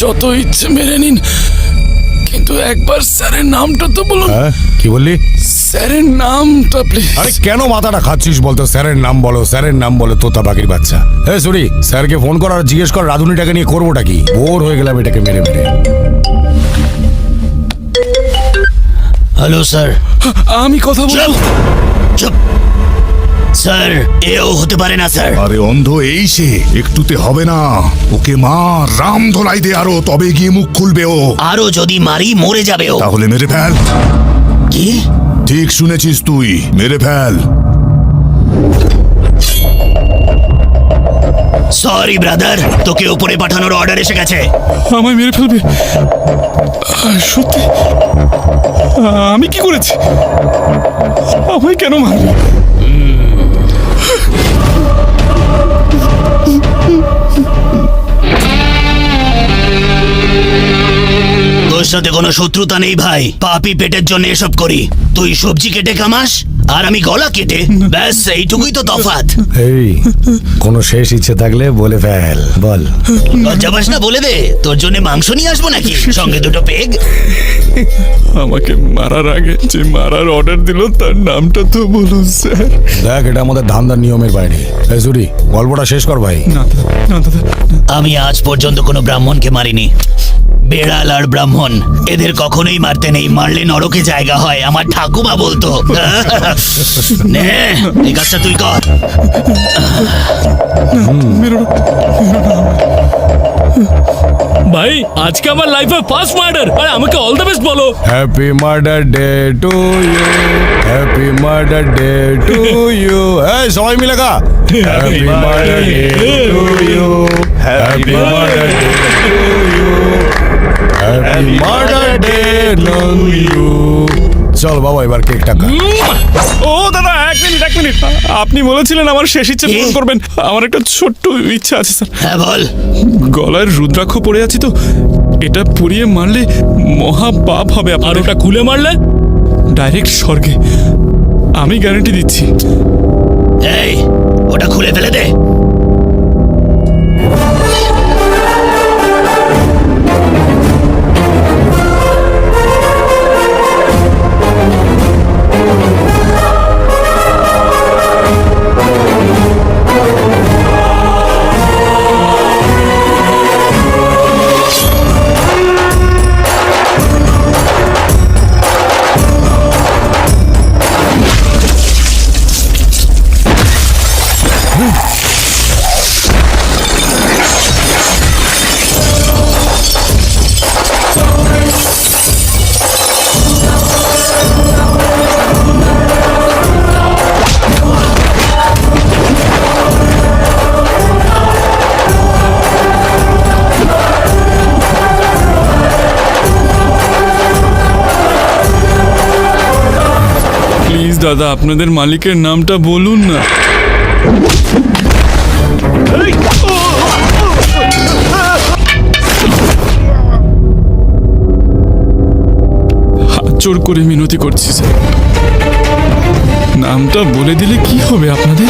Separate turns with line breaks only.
যত ইচ্ছে মেরে নিন, কিন্তু একবার স্যারের নামটা তো বলুন।
কি বললি?
স্যারের নামটা প্লিজ।
আরে কেন মাথাটা খাচ্ছিস বলতো? স্যারের নাম বলো, স্যারের নাম বলো, তোতা পাখির বাচ্চা। সরি, স্যারকে ফোন কর আর জিজ্ঞেস কর রাধুনিটাকে নিয়ে করবোটা কি। বোর হয়ে গেলাম এটাকে মেরে মেরে।
Hello sir.
আমি কথা বলবো।
চুপ স্যার, এও হতে পারে না স্যার।
আরে অন্ধ এই সে, একটুতে হবে না। ওকে মার, রাম ধোলাই দে আরো, তবে গিয়ে মুখ খুলবে ও।
আরো যদি মারি মরে যাবে ও।
তাহলে মেরে ফেল।
কি?
ঠিক শুনেছিস তুই, মেরে ফেল।
সরি ব্রাদার, তোকে উপরে পাঠানোর অর্ডার এসে গেছে।
আমায় মেরে ফেলবে? সত্যি? আমি কি করেছি? আমায় কেন মারবে?
তোর সাথে কোনো শত্রুতা নেই ভাই, পাপি পেটের জন্য এসব করি। তুই সবজি কেটে কামাস আর আমি গলা কেটে, ব্যাস এইটুকুই তো তফাৎ।
এই কোনো শেষ ইচ্ছে থাকলে বলে ফেল, বল।
লজ্জা পাস না? বলে দে, তোর জন্য মাংস নিয়ে আসবো নাকি, সঙ্গে দুটো পেগ।
আমাকে মারার আগে যে মারার অর্ডার দিল তার নামটা তো বলুন স্যার।
দেখ, এটা আমাদের ধান্দার নিয়মের বাইরে। সরি, গল্পটা শেষ কর ভাই।
না দাদা,
আমি আজ পর্যন্ত কোনো ব্রাহ্মণকে মারিনি। বেড়াল আর ব্রাহ্মণ এদের কখনোই মারতে নেই, মারলে নরকে জায়গা হয়, আমার ঠাকুমা বলতো। নে, এই কাজটা তুই কর।
ভাই আজকে আমার লাইফে ফার্স্ট মার্ডার, আর আমাকে অল দ্য বেস্ট বলো।
Happy murder day to you, happy murder day to you. এই সবাই মিলে গা। Happy murder day to you, happy murder day to you, happy murder day to you. চল বাবা, এবার কেকটা খা।
ও দাদা, এক মিনিট। আপনি বলেছিলেন আমার শেষ ইচ্ছে পূরণ করবেন। আমার একটা ছোট্ট ইচ্ছা আছে স্যার।
হ্যাঁ বল।
গলায় রুদ্রাক্ষ পড়ে আছি তো, এটা পুড়িয়ে মারলে মহা পাপ হবে।
আর ওটা খুলে মারলে
ডাইরেক্ট স্বর্গে, আমি গ্যারান্টি দিচ্ছি।
এই, ওটা খুলে ফেলে দে।
দাদা, আপনাদের মালিকের নামটা বলুন না। হাত জোড় করে মিনতি করছি স্যার, নামটা বলে দিলে কি হবে আপনাদের?